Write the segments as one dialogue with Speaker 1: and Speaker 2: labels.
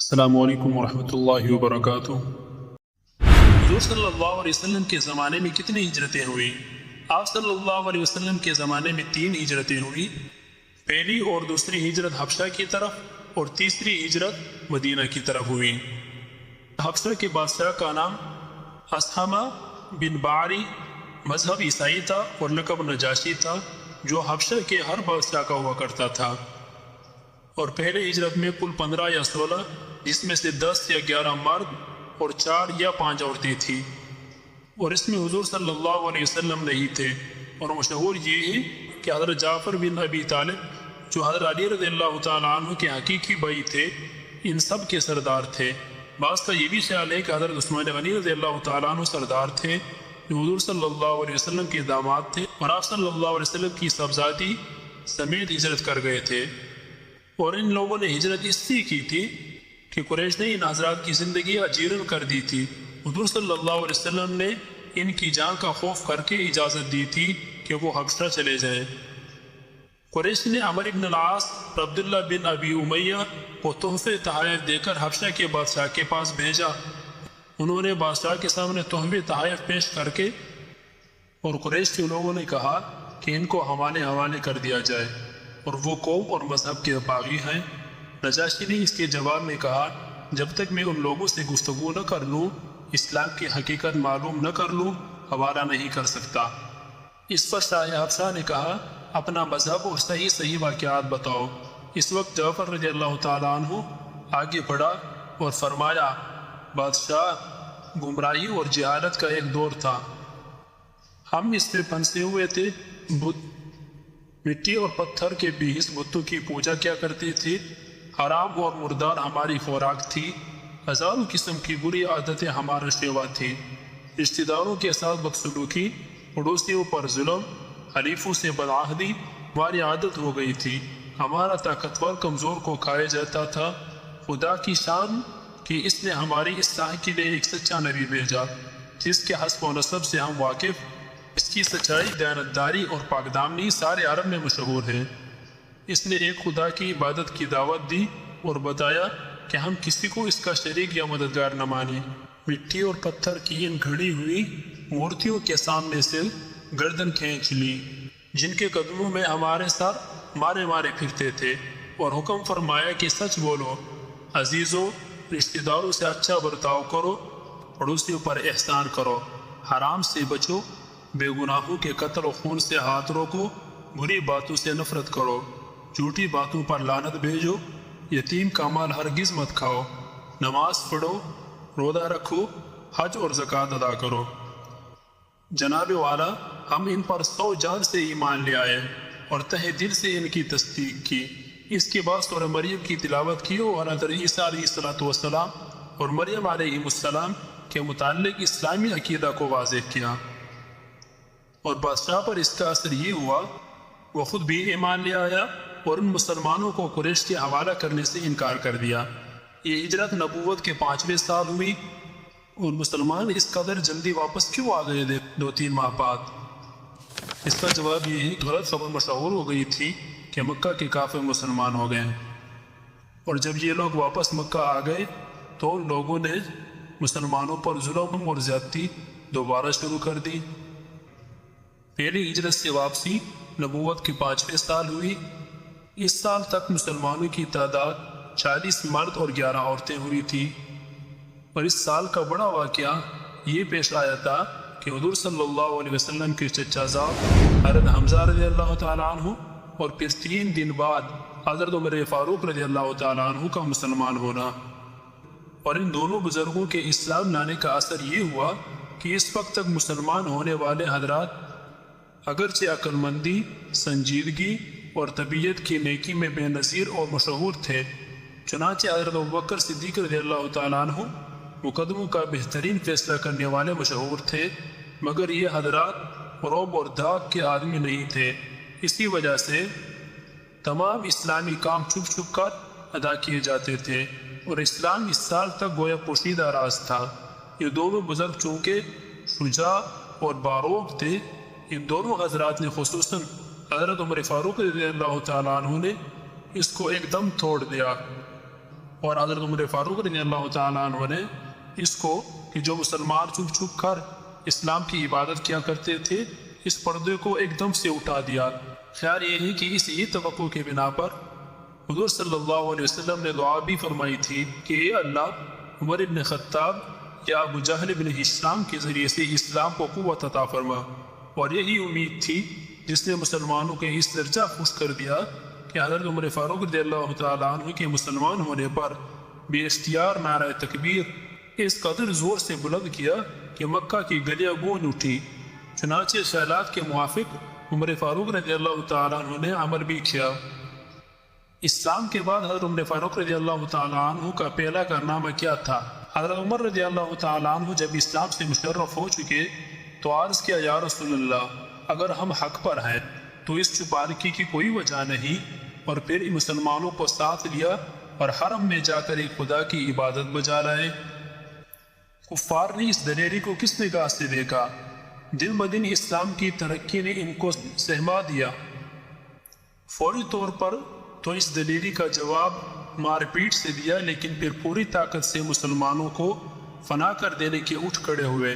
Speaker 1: السلام علیکم ورحمۃ اللہ وبرکاتہ۔ حضور صلی اللہ علیہ وسلم کے زمانے میں کتنی ہجرتیں ہوئی؟ آپ صلی اللہ علیہ وسلم کے زمانے میں 3 ہجرتیں ہوئی۔ پہلی اور دوسری ہجرت حبشہ کی طرف اور تیسری ہجرت مدینہ کی طرف ہوئی۔ حبشہ کے بادشاہ کا نام اسحمہ بن باری مذہب عیسائی تھا اور لقب نجاشی تھا، جو حبشہ کے ہر بادشاہ کا ہوا کرتا تھا۔ اور پہلے ہجرت میں کل 15 یا 16، جس میں سے 10 یا 11 مرد اور 4 یا 5 عورتیں تھیں، اور اس میں حضور صلی اللہ علیہ وسلم نہیں تھے۔ اور مشہور یہ ہے کہ حضرت جعفر بن ابی طالب، جو حضرت علی رضی اللہ تعالیٰ عنہ کے حقیقی بھائی تھے، ان سب کے سردار تھے۔ بعض کا یہ بھی خیال ہے کہ حضرت عثمان غنی رضی اللہ تعالیٰ عنہ سردار تھے، جو حضور صلی اللہ علیہ وسلم کے داماد تھے، اور آپ صلی اللہ علیہ وسلم کی صحابزادی سمیت ہجرت کر گئے تھے۔ اور ان لوگوں نے ہجرت اس لیے کی تھی کہ قریش نے ان حضرات کی زندگی اجیرن کر دی تھی۔ حضور صلی اللہ علیہ وسلم نے ان کی جان کا خوف کر کے اجازت دی تھی کہ وہ حبشہ چلے جائیں۔ قریش نے عمر بن العاص، عبداللہ بن ابی امیہ کو تحفے تحائف دے کر حبشہ کے بادشاہ کے پاس بھیجا۔ انہوں نے بادشاہ کے سامنے تحفے تحائف پیش کر کے اور قریش کے لوگوں نے کہا کہ ان کو ہمارے حوالے کر دیا جائے، اور وہ قوم اور مذہب کے باغی ہیں۔ نجاشی نے اس کے جواب میں کہا، جب تک میں ان لوگوں سے گفتگو نہ کر لوں، اسلام کی حقیقت معلوم نہ کر لوں، حوالہ نہیں کر سکتا۔ اس پر شاہ حبشہ نے کہا، اپنا مذہب اور صحیح واقعات بتاؤ۔ اس وقت جعفر رضی اللہ تعالیٰ عنہ آگے بڑھا اور فرمایا، بادشاہ، گمراہی اور جہالت کا ایک دور تھا، ہم اس میں پھنسے ہوئے تھے۔ مٹی اور پتھر کے بیچ بتوں کی پوجا کیا کرتے تھے، حرام اور مردار ہماری خوراک تھی، ہزاروں قسم کی بری عادتیں ہمارا شیوا تھی، رشتہ داروں کے ساتھ بدسلوکی، پڑوسیوں پر ظلم، حلیفوں سے بدعہدی ہماری عادت ہو گئی تھی، ہمارا طاقتور کمزور کو کھایا جاتا تھا۔ خدا کی شان کہ اس نے ہماری اصلاح کے لیے ایک سچا نبی بھیجا، جس کے حسب و نسب سے ہم واقف، اس کی سچائی، دیانتداری اور پاکدامنی سارے عرب میں مشہور ہے۔ اس نے ایک خدا کی عبادت کی دعوت دی اور بتایا کہ ہم کسی کو اس کا شریک یا مددگار نہ مانیں۔ مٹی اور پتھر کی ان گھڑی ہوئی مورتیوں کے سامنے سے گردن کھینچ لی، جن کے قدموں میں ہمارے سر مارے پھرتے تھے، اور حکم فرمایا کہ سچ بولو، عزیزوں، رشتہ داروں سے اچھا برتاؤ کرو، پڑوسیوں پر احسان کرو، حرام سے بچو، بے گناہوں کے قتل و خون سے ہاتھ روکو، بری باتوں سے نفرت کرو، جھوٹی باتوں پر لعنت بھیجو، یتیم کا مال ہرگز مت کھاؤ، نماز پڑھو، روزہ رکھو، حج اور زکوٰۃ ادا کرو۔ جناب والا، ہم ان پر 100 جان سے ایمان لے آئے اور تہ دل سے ان کی تصدیق کی۔ اس کے بعد سورہ مریم کی تلاوت کی اور حضرت عیسیٰ علیہ السلام اور مریم علیہ السلام کے متعلق اسلامی عقیدہ کو واضح کیا، اور بادشاہ پر اس کا اثر یہ ہوا، وہ خود بھی ایمان لے آیا اور ان مسلمانوں کو قریش کے حوالہ کرنے سے انکار کر دیا۔ یہ ہجرت نبوت کے 5ویں سال ہوئی، اور مسلمان اس قدر جلدی واپس کیوں آ گئے 2-3 ماہ بعد؟ اس کا جواب یہ ہے کہ غلط خبر مشہور ہو گئی تھی کہ مکہ کے کافر مسلمان ہو گئے، اور جب یہ لوگ واپس مکہ آ گئے تو ان لوگوں نے مسلمانوں پر ظلم اور زیادتی دوبارہ شروع کر دی۔ پہلی ہجرت سے واپسی نبوت کے 5ویں سال ہوئی۔ اس سال تک مسلمانوں کی تعداد 40 مرد اور 11 عورتیں ہوئی تھی، اور اس سال کا بڑا واقعہ یہ پیش آیا تھا کہ حضور صلی اللہ علیہ وسلم کے چچا زاد حضرت حمزہ رضی اللہ تعالیٰ عنہ، اور پھر 3 دن بعد حضرت عمر فاروق رضی اللہ تعالیٰ عنہ کا مسلمان ہونا۔ اور ان دونوں بزرگوں کے اسلام لانے کا اثر یہ ہوا کہ اس وقت تک مسلمان ہونے والے حضرات اگرچہ عقل مندی، سنجیدگی اور طبیعت کی نیکی میں بے نظیر اور مشہور تھے، چنانچہ حضرت ابوبکر صدیق رضی اللہ تعالیٰ عنہ مقدموں کا بہترین فیصلہ کرنے والے مشہور تھے، مگر یہ حضرات رعب اور داغ کے آدمی نہیں تھے۔ اسی وجہ سے تمام اسلامی کام چھپ چھپ کر ادا کیے جاتے تھے، اور اسلام اس سال تک گویا پوشیدہ راز تھا۔ یہ دونوں بزرگ چونکہ شجاع اور باروق تھے، ان دونوں حضرات نے خصوصاً حضرت عمر فاروق رضی اللہ تعالیٰ عنہ نے اس کو ایک دم توڑ دیا۔ اور حضرت عمر فاروق رضی اللہ تعالیٰ عنہ نے اس کو کہ جو مسلمان چھپ چھپ کر اسلام کی عبادت کیا کرتے تھے اس پردے کو ایک دم سے اٹھا دیا۔ خیال یہ ہے کہ اسی توقع کے بنا پر حضور صلی اللہ علیہ وسلم نے دعا بھی فرمائی تھی کہ اے اللہ عمر بن خطاب یا ابو جہل بن ہشام کے ذریعے سے اسلام کو قوت عطا فرما، اور یہی امید تھی جس نے مسلمانوں کے اس درجہ خوش کر دیا کہ حضرت عمر فاروق رضی اللہ تعالیٰ عنہ کے مسلمان ہونے پر بے اختیار نعرہ تکبیر اس قدر زور سے بلند کیا کہ مکہ کی گلیاں گونج اٹھی۔ چنانچہ خیالات کے موافق عمر فاروق رضی اللہ تعالیٰ عنہ نے عمل بھی کیا۔ اسلام کے بعد حضرت عمر فاروق رضی اللہ تعالیٰ عنہ کا پہلا کارنامہ کیا تھا؟ حضرت عمر رضی اللہ تعالیٰ عنہ جب اسلام سے مشرف ہو چکے تو عرض کیا یا رسول اللہ اگر ہم حق پر ہیں تو اس چھپانکی کی کوئی وجہ نہیں، اور پھر مسلمانوں کو ساتھ لیا اور حرم میں جا کر ایک خدا کی عبادت بجا لائے۔ کفار نے اس دلیری کو کس نگاہ سے دیکھا؟ دن بدن اسلام کی ترقی نے ان کو سہما دیا۔ فوری طور پر تو اس دلیری کا جواب مار پیٹ سے دیا، لیکن پھر پوری طاقت سے مسلمانوں کو فنا کر دینے کے اٹھ کھڑے ہوئے۔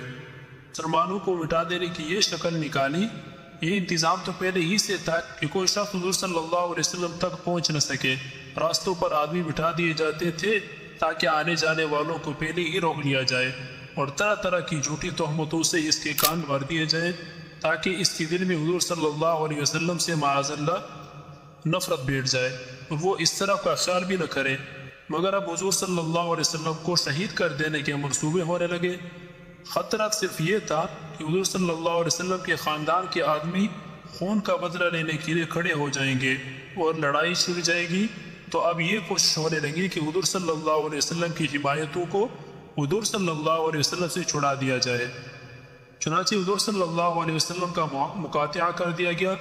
Speaker 1: مسلمانوں کو مٹا دینے کی یہ شکل نکالی۔ یہ انتظام تو پہلے ہی سے تھا کہ کوئی شخص حضور صلی اللہ علیہ وسلم تک پہنچ نہ سکے۔ راستوں پر آدمی بٹھا دیے جاتے تھے تاکہ آنے جانے والوں کو پہلے ہی روک لیا جائے، اور طرح طرح کی جھوٹی تہمتوں سے اس کے کان بھر دیے جائیں تاکہ اس کے دل میں حضور صلی اللہ علیہ وسلم سے معاذ اللہ نفرت بیٹھ جائے اور وہ اس طرح کا خیال بھی نہ کرے۔ مگر اب حضور صلی اللہ علیہ وسلم کو شہید کر دینے کے منصوبے ہونے لگے۔ خطرہ صرف یہ تھا کہ حضور صلی اللہ علیہ وسلم کے خاندان کے آدمی خون کا بدلہ لینے کے لیے کھڑے ہو جائیں گے اور لڑائی چھڑ جائے گی، تو اب یہ کوشش ہونے لگی کہ حضور صلی اللہ علیہ وسلم کی حمایتوں کو حضور صلی اللہ علیہ وسلم سے چھڑا دیا جائے۔ چنانچہ حضور صلی اللہ علیہ وسلم کا مقاطعہ کر دیا گیا،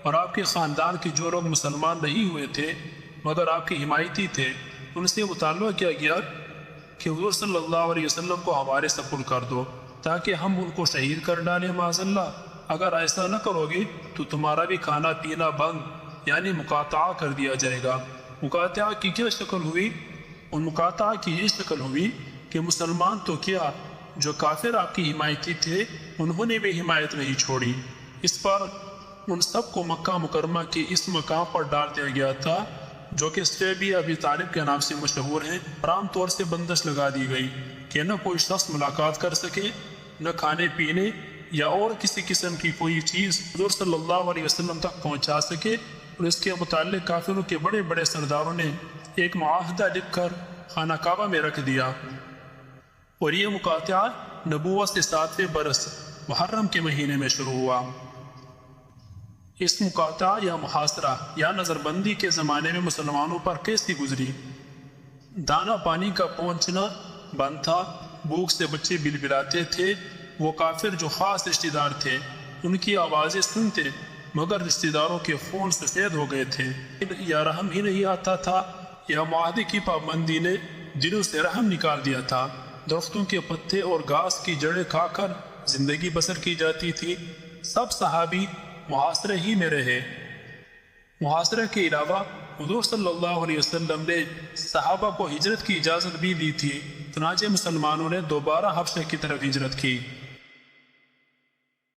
Speaker 1: اور آپ کے خاندان کے جو لوگ مسلمان نہیں ہوئے تھے مگر آپ کے حمایتی تھے ان سے مطالبہ کیا گیا کہ حضور صلی اللہ علیہ وسلم کو ہمارے سپرد کر دو تاکہ ہم ان کو شہید کر ڈالیں معاذ اللہ۔ اگر ایسا نہ کرو گے تو تمہارا بھی کھانا پینا بند، یعنی مقاطعہ کر دیا جائے گا۔ مقاطعہ کی کیا شکل ہوئی؟ ان مقاطعہ کی یہ شکل ہوئی کہ مسلمان تو کیا، جو کافر آپ کی حمایتی تھے انہوں نے بھی حمایت نہیں چھوڑی۔ اس پر ان سب کو مکہ مکرمہ کے اس مقام پر ڈال دیا گیا تھا جو کہ سیبی ابی طالب کے نام سے مشہور ہیں۔ عام طور سے بندش لگا دی گئی کہ نہ کوئی شخص ملاقات کر سکے، نہ کھانے پینے یا اور کسی قسم کی کوئی چیز حضور صلی اللہ علیہ وسلم تک پہنچا سکے، اور اس کے متعلق کافروں کے بڑے بڑے سرداروں نے ایک معاہدہ لکھ کر خانہ کعبہ میں رکھ دیا۔ اور یہ مقاطعہ نبوت سے 7ویں برس محرم کے مہینے میں شروع ہوا۔ اس مقاطعہ یا محاصرہ یا نظر بندی کے زمانے میں مسلمانوں پر کیسی گزری؟ دانا پانی کا پہنچنا بند تھا، بھوک سے بچے بلبلاتے تھے۔ وہ کافر جو خاص رشتہ دار تھے ان کی آوازیں سنتے مگر رشتہ داروں کے خون سفید ہو گئے تھے، یا رحم ہی نہیں آتا تھا، یا معاہدے کی پابندی نے دلوں سے رحم نکال دیا تھا۔ درختوں کے پتے اور گھاس کی جڑیں کھا کر زندگی بسر کی جاتی تھی۔ سب صحابی محاصرے ہی میں رہے۔ محاصرے کے علاوہ حضور صلی اللہ علیہ وسلم نے صحابہ کو ہجرت کی اجازت بھی دی تھی، چنانچہ مسلمانوں نے دوبارہ حبشہ کی طرف ہجرت کی۔